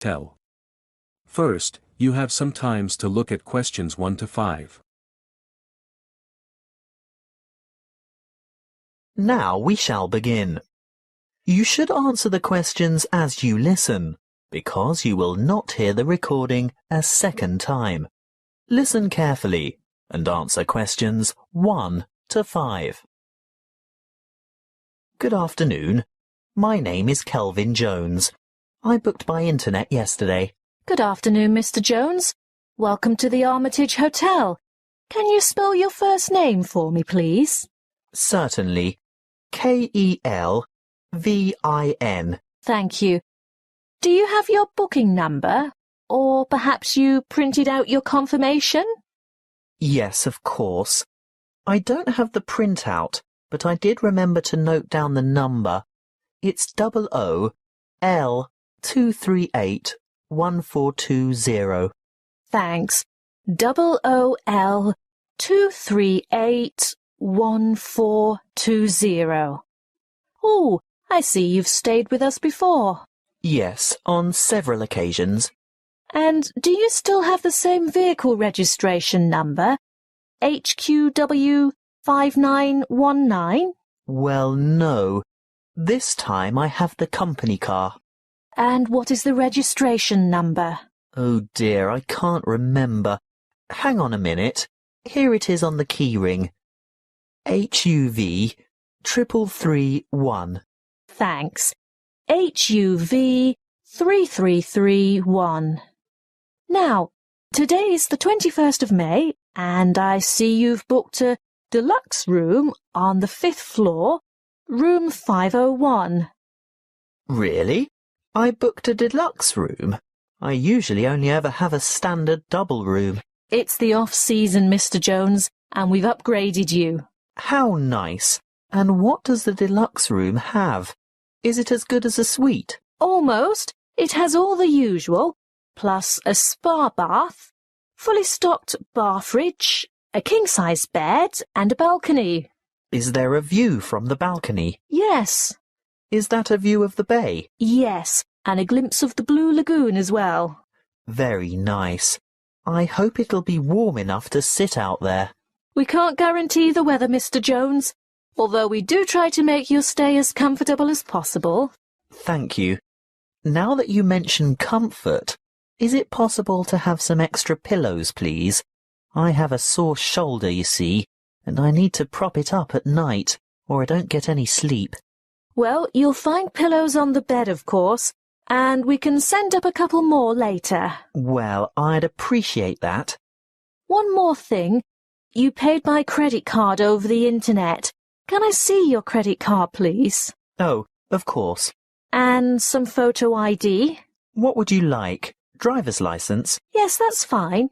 Tell. First, you have some times to look at questions 1 to 5. Now we shall begin. You should answer the questions as you listen, because you will not hear the recording a second time. Listen carefully and answer questions 1 to 5. Good afternoon. My name is Kelvin Jones. I booked by internet yesterday. Good afternoon, Mr. Jones. Welcome to the Armitage Hotel. Can you spell your first name for me, please? Certainly. K-E-L-V-I-N. Thank you. Do you have your booking number? Or perhaps you printed out your confirmation? Yes, of course. I don't have the printout, but I did remember to note down the number. It's OOL-238-1420. Thanks. OOL-238-1420. Oh, I see you've stayed with us before. Yes, on several occasions. And do you still have the same vehicle registration number? HQW5919? Well, no. This time I have the company car. And what is the registration number? Oh dear, I can't remember. Hang on a minute. Here it is on the keyring. HUV 3331. Thanks. HUV 3331. Now, today is the 21st of May, and I see you've booked a deluxe room on the 5th floor, room 501. Really? I booked a deluxe room? I usually only ever have a standard double room. It's the off-season, Mr. Jones, and we've upgraded you. How nice. And what does the deluxe room have? Is it as good as a suite? Almost. It has all the usual, plus a spa bath, fully stocked bar fridge, a king-size bed, and a balcony. Is there a view from the balcony? Yes. Is that a view of the bay? Yes, and a glimpse of the Blue Lagoon as well. Very nice. I hope it'll be warm enough to sit out there. We can't guarantee the weather, Mr. Jones, although we do try to make your stay as comfortable as possible. Thank you. Now that you mention comfort, is it possible to have some extra pillows, please? I have a sore shoulder, you see, and I need to prop it up at night, or I don't get any sleep. Well, you'll find pillows on the bed, of course, and we can send up a couple more later. Well, I'd appreciate that. One more thing. You paid by credit card over the internet. Can I see your credit card, please? Oh, of course. And some photo ID? What would you like? Driver's license? Yes, that's fine.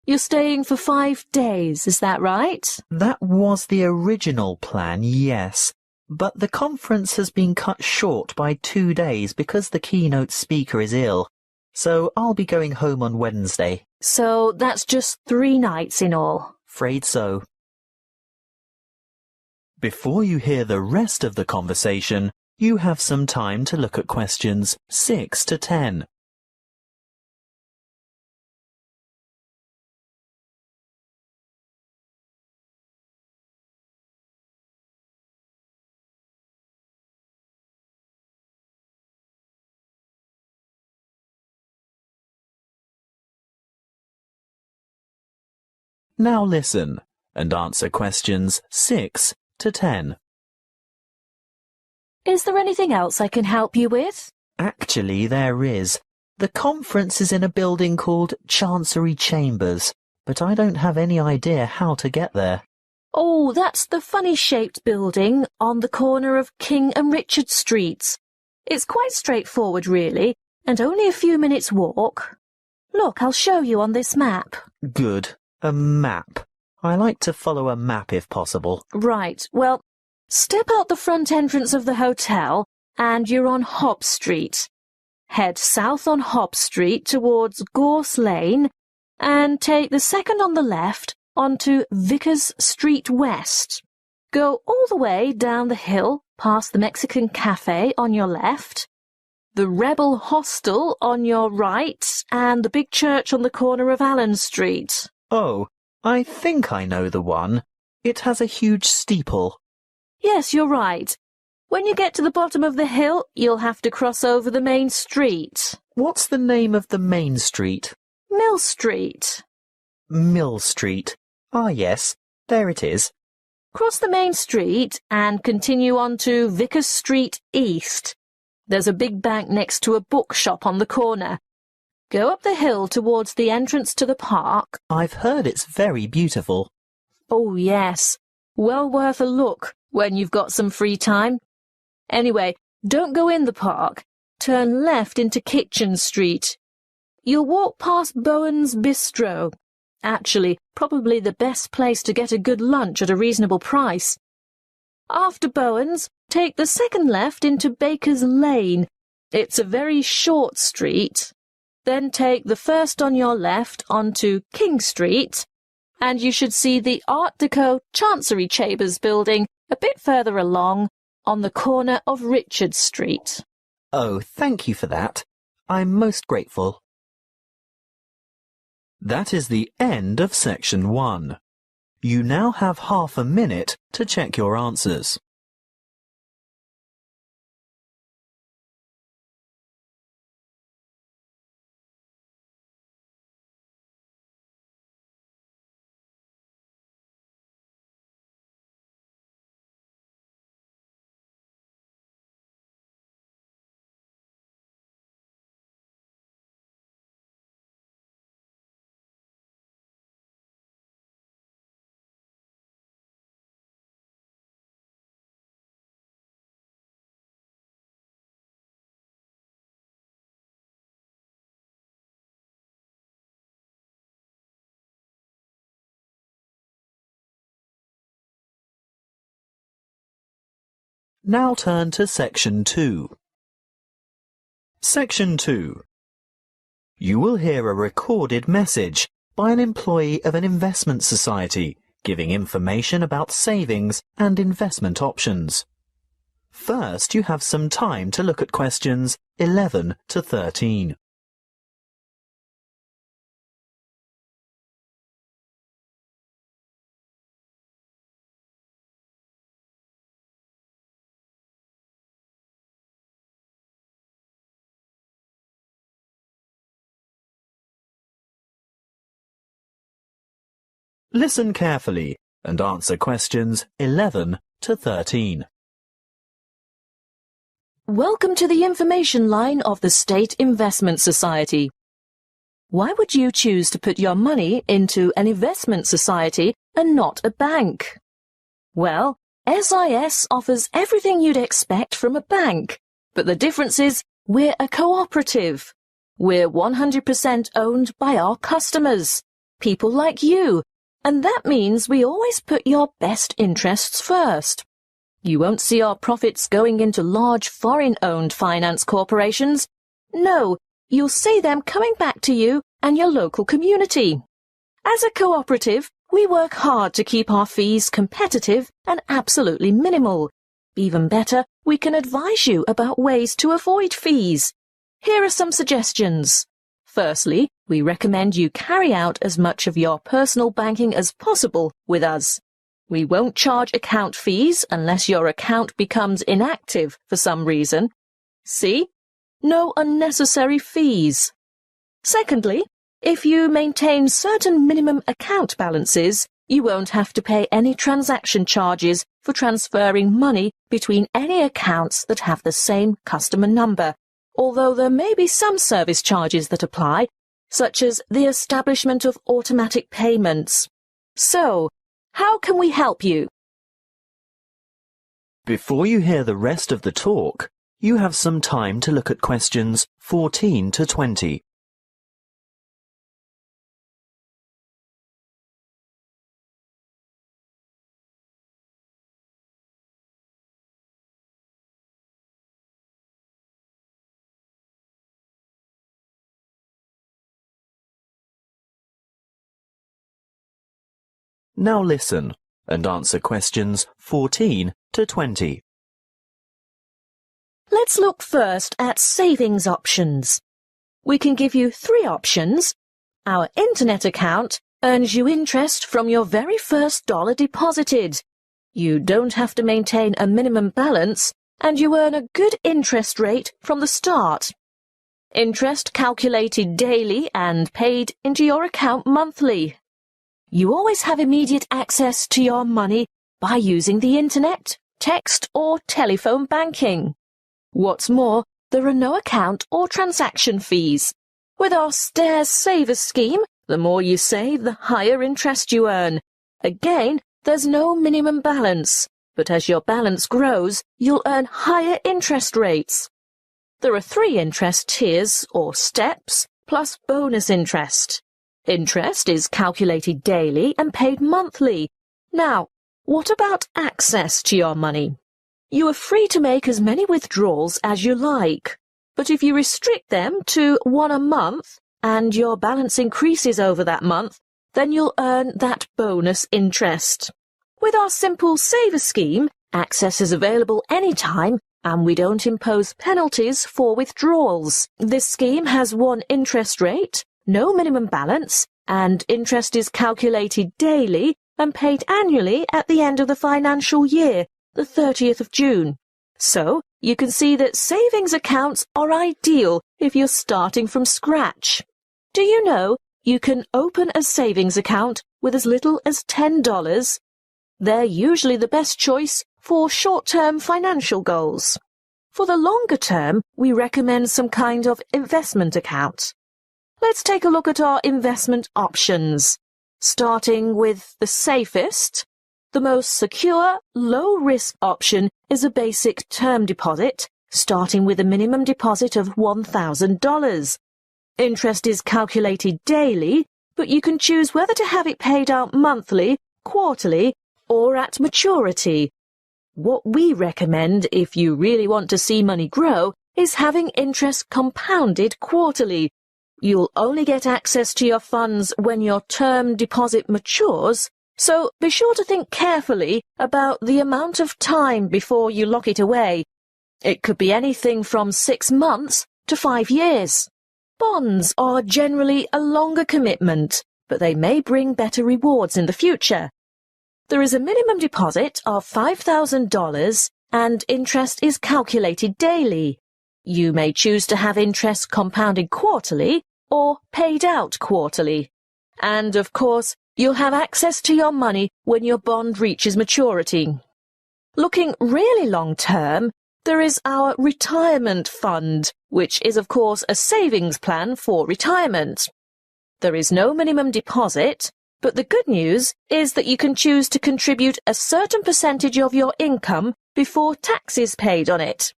You're staying for 5 days, is that right? That was the original plan, yes. But the conference has been cut short by 2 days because the keynote speaker is ill. So I'll be going home on Wednesday. So that's just 3 nights in all. Afraid so. Before you hear the rest of the conversation, you have some time to look at questions 6 to 10. Now listen and answer questions 6 to 10. Is there anything else I can help you with? Actually, there is. The conference is in a building called Chancery Chambers, but I don't have any idea how to get there. Oh, that's the funny-shaped building on the corner of King and Richard Streets. It's quite straightforward, really, and only a few minutes' walk. Look, I'll show you on this map. Good. A map. I like to follow a map if possible. Right, well, step out the front entrance of the hotel and you're on Hobb Street. Head south on Hobb Street towards Gorse Lane and take the second on the left onto Vickers Street West. Go all the way down the hill past the Mexican Cafe on your left. the Rebel Hostel on your right and the big church on the corner of Allen Street. Oh, I think I know the one. It has a huge steeple. Yes, you're right. When you get to the bottom of the hill, you'll have to cross over the main street. What's the name of the main street? Mill Street. Mill Street. Ah, yes, there it is. Cross the main street and continue on to Vickers Street East. There's a big bank next to a bookshop on the corner. Go up the hill towards the entrance to the park. I've heard it's very beautiful. Oh, yes. Well worth a look when you've got some free time. Anyway, don't go in the park. Turn left into Kitchen Street. You'll walk past Bowen's Bistro. Actually, probably the best place to get a good lunch at a reasonable price. After Bowen's, take the second left into Baker's Lane. It's a very short street. Then take the first on your left onto King Street, and you should see the Art Deco Chancery Chambers building a bit further along on the corner of Richard Street. Oh, thank you for that. I'm most grateful. That is the end of section 1. You now have half a minute to check your answers. Now turn to section 2. Section 2. You will hear a recorded message by an employee of an investment society giving information about savings and investment options. First, you have some time to look at questions 11 to 13. Listen carefully and answer questions 11 to 13. Welcome to the information line of the State Investment Society. Why would you choose to put your money into an investment society and not a bank? Well, SIS offers everything you'd expect from a bank, but the difference is we're a cooperative. We're 100% owned by our customers, people like you, and that means we always put your best interests first. You won't see our profits going into large foreign-owned finance corporations. No, you'll see them coming back to you and your local community. As a cooperative, we work hard to keep our fees competitive and absolutely minimal. Even better, we can advise you about ways to avoid fees. Here are some suggestions. Firstly, we recommend you carry out as much of your personal banking as possible with us. We won't charge account fees unless your account becomes inactive for some reason. See? No unnecessary fees. Secondly, if you maintain certain minimum account balances, you won't have to pay any transaction charges for transferring money between any accounts that have the same customer number, although there may be some service charges that apply, such as the establishment of automatic payments. So, how can we help you? Before you hear the rest of the talk, you have some time to look at questions 14 to 20. Now listen and answer questions 14 to 20. Let's look first at savings options. We can give you 3 options. Our internet account earns you interest from your very first dollar deposited. You don't have to maintain a minimum balance, and you earn a good interest rate from the start. Interest calculated daily and paid into your account monthly. You always have immediate access to your money by using the internet, text or telephone banking. What's more, there are no account or transaction fees. With our Stairs Savers scheme, the more you save, the higher interest you earn. Again, there's no minimum balance, but as your balance grows, you'll earn higher interest rates. There are 3 interest tiers, or steps, plus bonus interest. Interest is calculated daily and paid monthly. Now, what about access to your money? You are free to make as many withdrawals as you like, but if you restrict them to 1 a month, and your balance increases over that month, then you'll earn that bonus interest. With our simple saver scheme, access is available anytime, and we don't impose penalties for withdrawals. This scheme has 1 interest rate, no minimum balance, and interest is calculated daily and paid annually at the end of the financial year, the 30th of June. So, you can see that savings accounts are ideal if you're starting from scratch. Do you know you can open a savings account with as little as $10? They're usually the best choice for short-term financial goals. For the longer term, we recommend some kind of investment account. Let's take a look at our investment options. Starting with the safest, the most secure, low-risk option is a basic term deposit, starting with a minimum deposit of $1,000. Interest is calculated daily, but you can choose whether to have it paid out monthly, quarterly, or at maturity. What we recommend if you really want to see money grow is having interest compounded quarterly. You'll only get access to your funds when your term deposit matures, so be sure to think carefully about the amount of time before you lock it away. It could be anything from 6 months to 5 years. Bonds are generally a longer commitment, but they may bring better rewards in the future. There is a minimum deposit of $5,000 and interest is calculated daily. You may choose to have interest compounded quarterly or paid out quarterly. And, of course, you'll have access to your money when your bond reaches maturity. Looking really long-term, there is our retirement fund, which is, of course, a savings plan for retirement. There is no minimum deposit, but the good news is that you can choose to contribute a certain percentage of your income before tax is paid on it.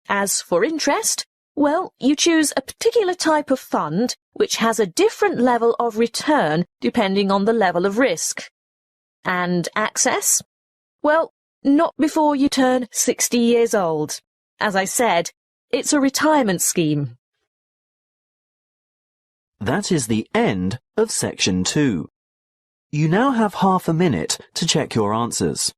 As for interest, well, you choose a particular type of fund which has a different level of return depending on the level of risk. And access? Well, not before you turn 60 years old. As I said, it's a retirement scheme. That is the end of section 2. You now have half a minute to check your answers.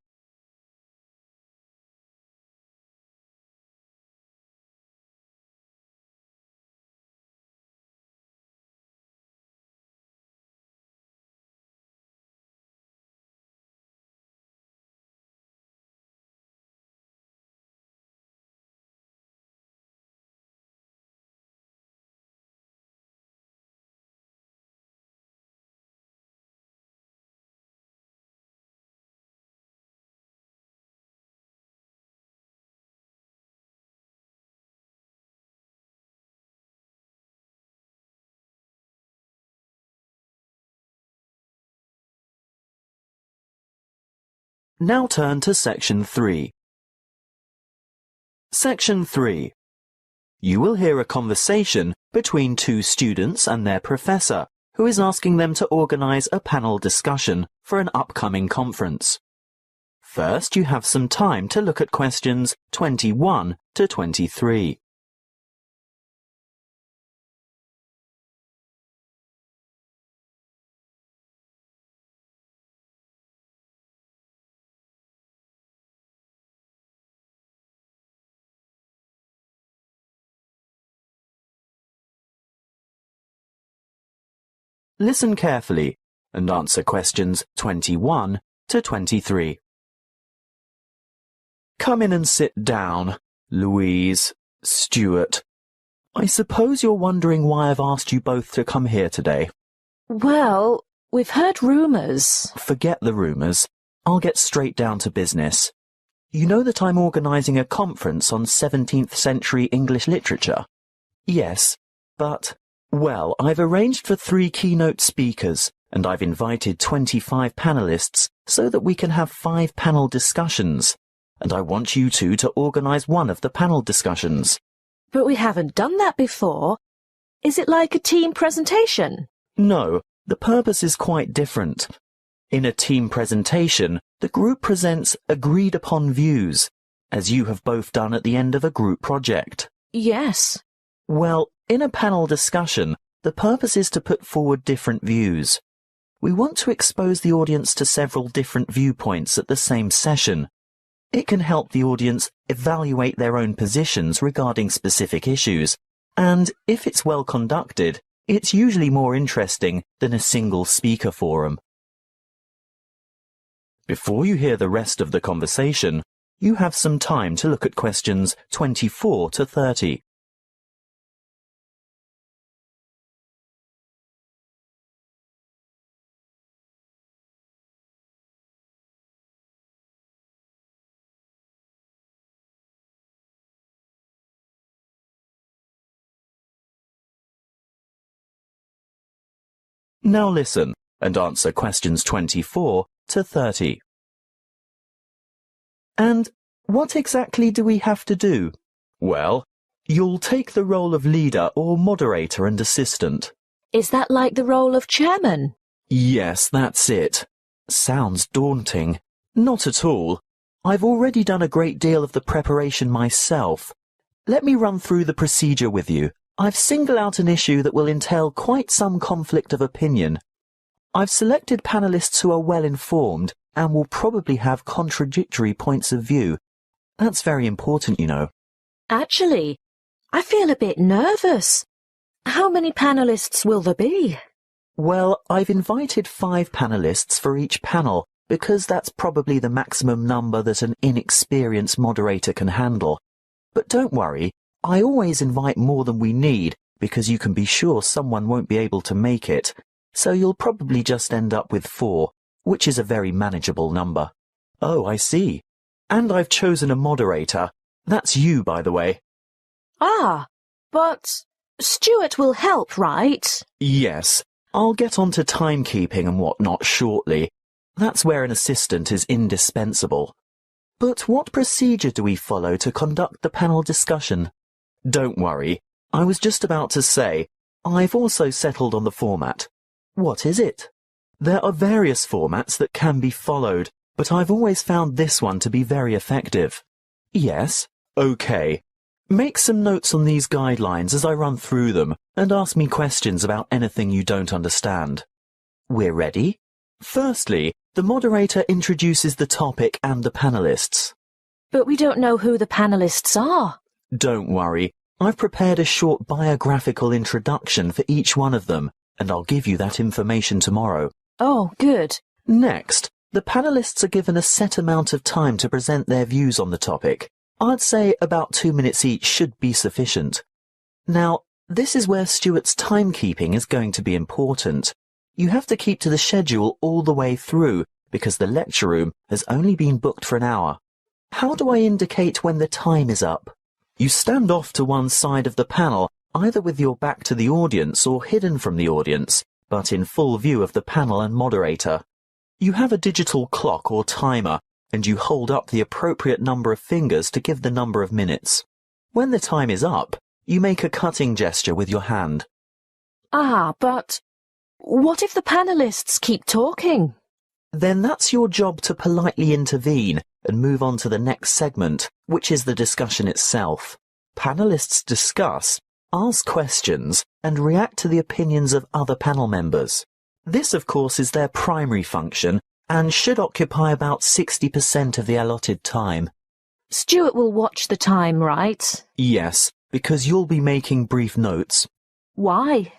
Now turn to section 3. Section 3. You will hear a conversation between 2 students and their professor, who is asking them to organize a panel discussion for an upcoming conference. First, you have some time to look at questions 21 to 23. Listen carefully and answer questions 21 to 23. Come in and sit down, Louise, Stuart. I suppose you're wondering why I've asked you both to come here today. Well, we've heard rumours. Forget the rumours. I'll get straight down to business. You know that I'm organising a conference on 17th century English literature? Yes, but, well, I've arranged for 3 keynote speakers, and I've invited 25 panellists so that we can have 5 panel discussions. And I want you two to organise one of the panel discussions. But we haven't done that before. Is it like a team presentation? No, the purpose is quite different. In a team presentation, the group presents agreed-upon views, as you have both done at the end of a group project. Yes. Well, in a panel discussion, the purpose is to put forward different views. We want to expose the audience to several different viewpoints at the same session. It can help the audience evaluate their own positions regarding specific issues, and if it's well conducted, it's usually more interesting than a single speaker forum. Before you hear the rest of the conversation, you have some time to look at questions 24 to 30. Now listen and answer questions 24 to 30. And what exactly do we have to do? Well, you'll take the role of leader or moderator and assistant. Is that like the role of chairman? Yes, that's it. Sounds daunting. Not at all. I've already done a great deal of the preparation myself. Let me run through the procedure with you. I've singled out an issue that will entail quite some conflict of opinion. I've selected panellists who are well informed and will probably have contradictory points of view. That's very important, you know. Actually, I feel a bit nervous. How many panellists will there be? Well, I've invited 5 panellists for each panel because that's probably the maximum number that an inexperienced moderator can handle. But don't worry, I always invite more than we need because you can be sure someone won't be able to make it. So you'll probably just end up with 4, which is a very manageable number. Oh, I see. And I've chosen a moderator. That's you, by the way. Ah, but Stuart will help, right? Yes, I'll get on to timekeeping and whatnot shortly. That's where an assistant is indispensable. But what procedure do we follow to conduct the panel discussion? Don't worry, I was just about to say, I've also settled on the format. What is it? There are various formats that can be followed, but I've always found this one to be very effective. Yes? Okay. Make some notes on these guidelines as I run through them, and ask me questions about anything you don't understand. We're ready? Firstly, the moderator introduces the topic and the panellists. But we don't know who the panellists are. Don't worry, I've prepared a short biographical introduction for each one of them, and I'll give you that information tomorrow. Oh, good. Next, the panellists are given a set amount of time to present their views on the topic. I'd say about 2 minutes each should be sufficient. Now, this is where Stuart's timekeeping is going to be important. You have to keep to the schedule all the way through, because the lecture room has only been booked for an hour. How do I indicate when the time is up? You stand off to one side of the panel, either with your back to the audience or hidden from the audience, but in full view of the panel and moderator. You have a digital clock or timer, and you hold up the appropriate number of fingers to give the number of minutes. When the time is up, you make a cutting gesture with your hand. Ah, but what if the panellists keep talking? Then that's your job to politely intervene and move on to the next segment, which is the discussion itself. Panellists discuss, ask questions, and react to the opinions of other panel members. This, of course, is their primary function and should occupy about 60% of the allotted time. Stuart will watch the time, right? Yes, because you'll be making brief notes. Why?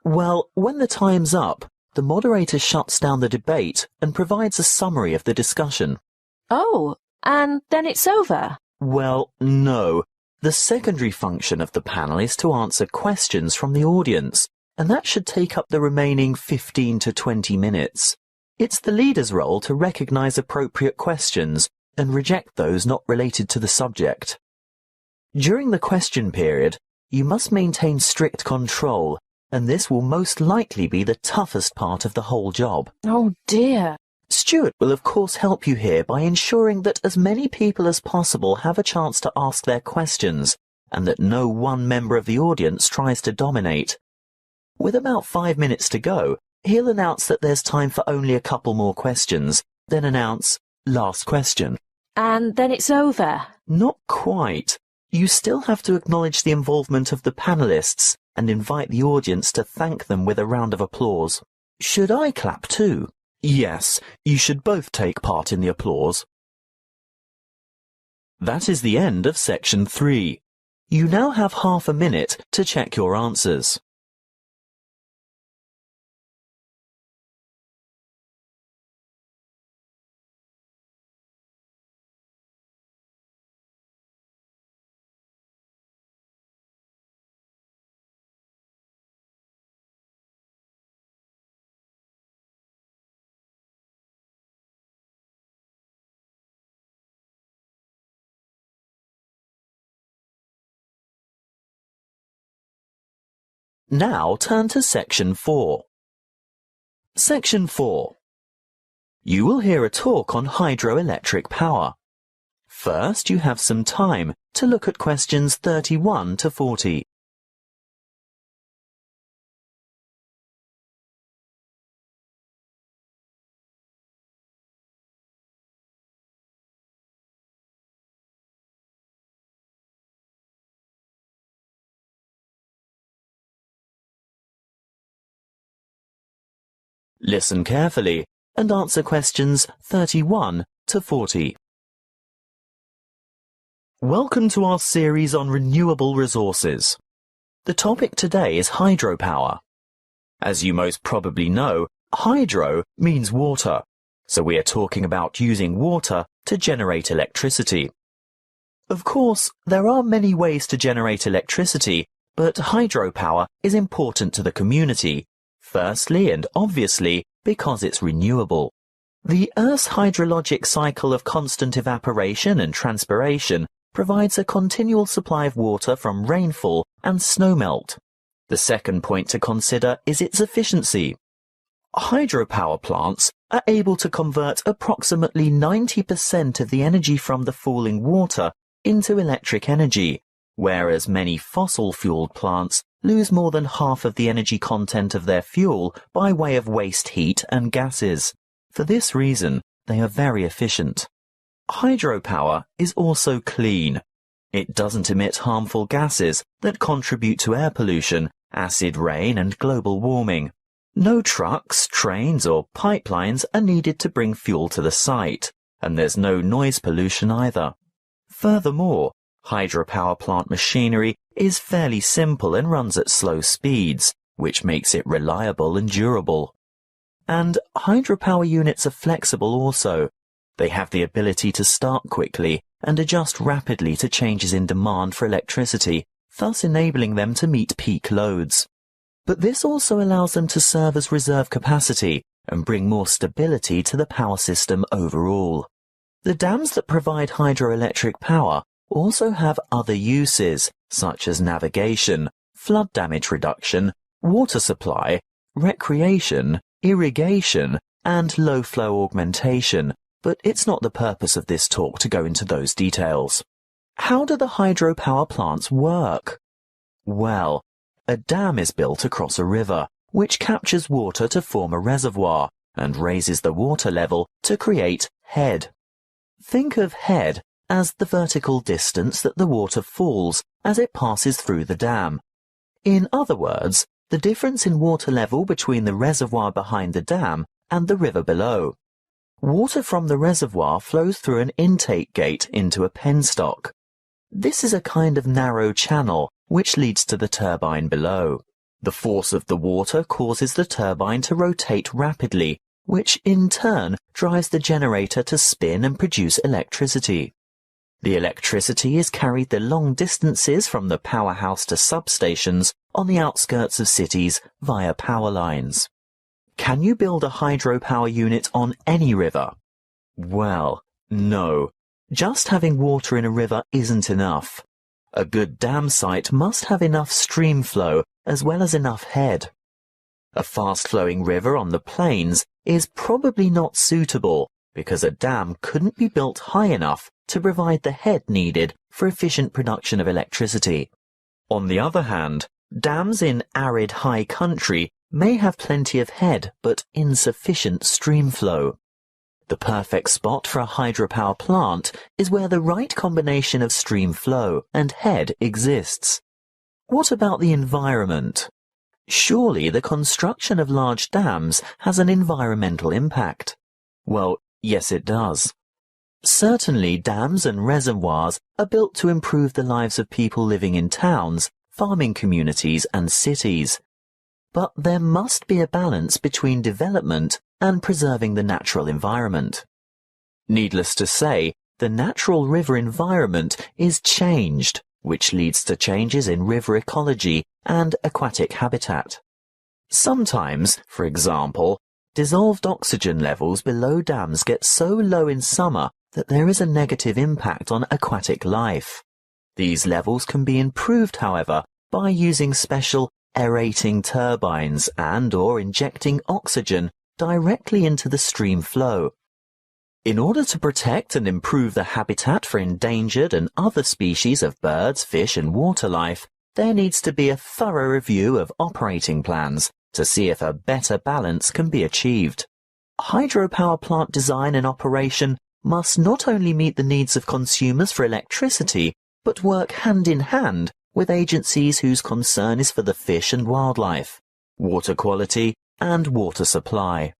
Well, when the time's up, the moderator shuts down the debate and provides a summary of the discussion. Oh, and then it's over? Well, no. The secondary function of the panel is to answer questions from the audience, and that should take up the remaining 15 to 20 minutes. It's the leader's role to recognize appropriate questions and reject those not related to the subject. During the question period, you must maintain strict control, and this will most likely be the toughest part of the whole job. Oh dear. Stuart will of course help you here by ensuring that as many people as possible have a chance to ask their questions, and that no one member of the audience tries to dominate. With about 5 minutes to go, he'll announce that there's time for only a couple more questions, then announce, "Last question." And then it's over? Not quite. You still have to acknowledge the involvement of the panelists and invite the audience to thank them with a round of applause. Should I clap too? Yes, you should both take part in the applause. That is the end of section 3. You now have half a minute to check your answers. Now turn to section 4. Section 4. You will hear a talk on hydroelectric power. First, you have some time to look at questions 31 to 40. Listen carefully and answer questions 31 to 40. Welcome to our series on renewable resources. The topic today is hydropower. As you most probably know, hydro means water, so we are talking about using water to generate electricity. Of course, there are many ways to generate electricity, but hydropower is important to the community. Firstly and obviously because it's renewable. The Earth's hydrologic cycle of constant evaporation and transpiration provides a continual supply of water from rainfall and snowmelt. The second point to consider is its efficiency. Hydropower plants are able to convert approximately 90% of the energy from the falling water into electric energy, whereas many fossil-fueled plants lose more than half of the energy content of their fuel by way of waste heat and gases. For this reason, they are very efficient. Hydropower is also clean. It doesn't emit harmful gases that contribute to air pollution, acid rain, and global warming. No trucks, trains, or pipelines are needed to bring fuel to the site, and there's no noise pollution either. Furthermore, hydropower plant machinery is fairly simple and runs at slow speeds, which makes it reliable and durable. And hydropower units are flexible also. They have the ability to start quickly and adjust rapidly to changes in demand for electricity, thus enabling them to meet peak loads. But this also allows them to serve as reserve capacity and bring more stability to the power system overall. The dams that provide hydroelectric power also have other uses, such as navigation, flood damage reduction, water supply, recreation, irrigation, and low-flow augmentation, but it's not the purpose of this talk to go into those details. How do the hydropower plants work? Well, a dam is built across a river, which captures water to form a reservoir, and raises the water level to create head. Think of head as the vertical distance that the water falls as it passes through the dam. In other words, the difference in water level between the reservoir behind the dam and the river below. Water from the reservoir flows through an intake gate into a penstock. This is a kind of narrow channel which leads to the turbine below. The force of the water causes the turbine to rotate rapidly, which in turn drives the generator to spin and produce electricity. The electricity is carried the long distances from the powerhouse to substations on the outskirts of cities via power lines. Can you build a hydropower unit on any river? Well, no. Just having water in a river isn't enough. A good dam site must have enough stream flow as well as enough head. A fast-flowing river on the plains is probably not suitable because a dam couldn't be built high enough to provide the head needed for efficient production of electricity. On the other hand, dams in arid high country may have plenty of head but insufficient stream flow. The perfect spot for a hydropower plant is where the right combination of stream flow and head exists. What about the environment? Surely the construction of large dams has an environmental impact. Well, yes it does. Certainly dams and reservoirs are built to improve the lives of people living in towns, farming communities and cities. But there must be a balance between development and preserving the natural environment. Needless to say, the natural river environment is changed, which leads to changes in river ecology and aquatic habitat. Sometimes, for example, dissolved oxygen levels below dams get so low in summer that there is a negative impact on aquatic life. These levels can be improved, however, by using special aerating turbines and/or injecting oxygen directly into the stream flow. In order to protect and improve the habitat for endangered and other species of birds, fish and water life, there needs to be a thorough review of operating plans to see if a better balance can be achieved. Hydropower plant design and operation must not only meet the needs of consumers for electricity, but work hand in hand with agencies whose concern is for the fish and wildlife, water quality and water supply.